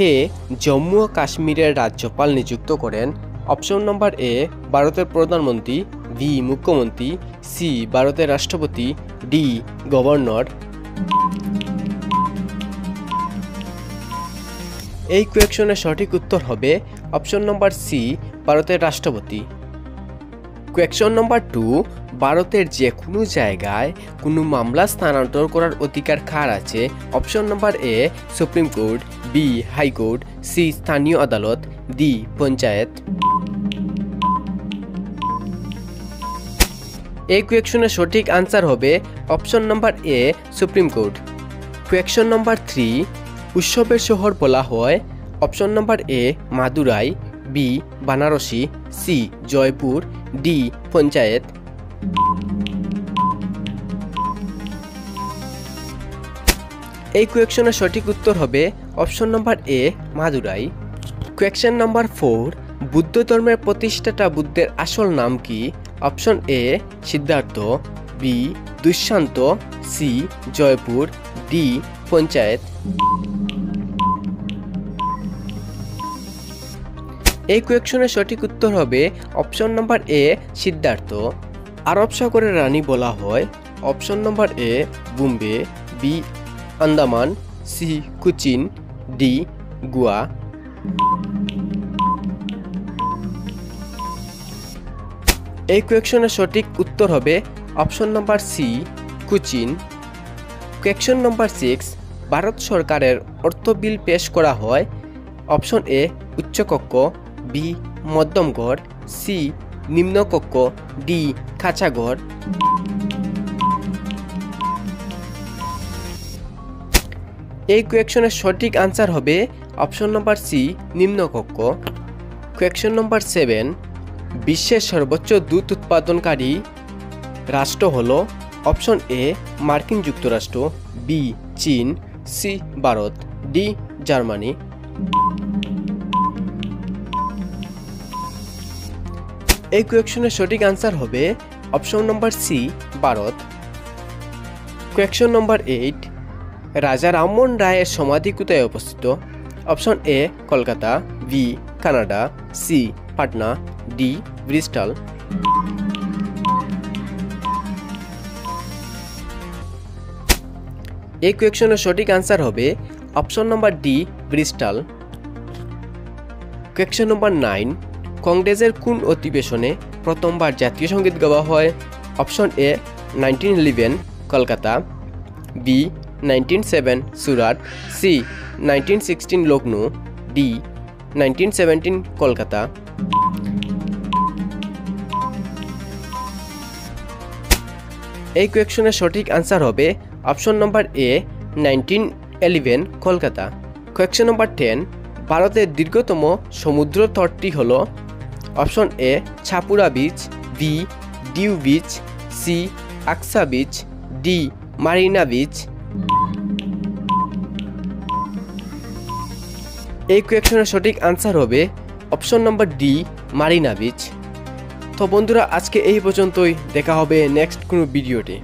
খে জম্মু ও কাশ্মীরের রাজ্যপাল নিযুক্ত করেন? অপশন নম্বর এ ভারতের প্রধানমন্ত্রী, বি মুখ্যমন্ত্রী, সি ভারতের রাষ্ট্রপতি, ডি গভর্নর। এই কোয়েকশনের সঠিক উত্তর হবে অপশন নম্বর সি ভারতের রাষ্ট্রপতি। কোয়েকশন নম্বর 2, ভারতের যে কোনো জায়গায় কোনো মামলা স্থানান্তর করার অধিকার কার আছে? Option number A supreme court, B high court, C স্থানীয় আদালত, ডি পঞ্চায়েত। এই কোয়েকশনের সঠিক আনসার হবে option number A supreme court. Question number 3, উৎসবের শহর বলা হয়? Option number A Madurai, B Banarasi, C Jaipur, D panchayat. এই কোয়েকশনের সঠিক উত্তর হবে option number A Madurai. Question number 4, Buddha ধর্মের প্রতিষ্ঠাতা বুদ্ধের আসল নাম কি? Option A Siddhartha, B Dushyant, C Jaipur, D panchayat. এই কোয়েকশনের সঠিক উত্তর হবে অপশন নম্বর এ সিদ্ধার্থ। আরব সাগরের রানী বলা হয়? Option number A Bombay, B Andaman, C Cochin, D Goa. এই কোয়েকশনের সঠিক উত্তর হবে option number C Cochin. Question number 6, Bharat সরকারের অর্থ বিল পেশ করা হয়? অপশন এ উচ্চকক্ষ, বি মধ্যমঘর, সি নিম্নকক্ষ, ডি কাঁচাঘর। এই কোয়েকশনের সঠিক আনসার হবে অপশন নম্বর সি নিম্নকক্ষ। কোয়েকশন নম্বর 7, বিশ্বের সর্বোচ্চ দুধ উৎপাদনকারী রাষ্ট্র হল? অপশন এ মার্কিন যুক্তরাষ্ট্র, বি চীন, সি ভারত, ডি জার্মানি। এই কোয়েকশনের সঠিক আনসার হবে option number C Bharat. Question number 8, Raja Rammohan রায়ের সমাধি কোথায় অবস্থিত? Option A Kolkata, B Canada, C Patna, D Bristol. এই কোয়েকশনের সঠিক আনসার হবে option number D Bristol. Question number 9, কংগ্রেসের কোন অধিবেশনে প্রথমবার জাতীয় সঙ্গীত গাওয়া হয়? Option A 1911 Kolkata, B 1907 Surat, C 1916 Lucknow, D 1917 Kolkata. এই কোয়েকশনের সঠিক আনসার হবে option number A 1911 Kolkata. Question নম্বর 10, ভারতের দীর্ঘতম সমুদ্র তটটি হল? Option A Chapora beach, B Diu beach, C Aksa beach, D Marina beach. এই কোয়েকশনের সঠিক আনসার হবে option number D Marina beach. তো বন্ধুরা, আজকে এই পর্যন্তই। দেখা হবে নেক্সট কোনো ভিডিওতে।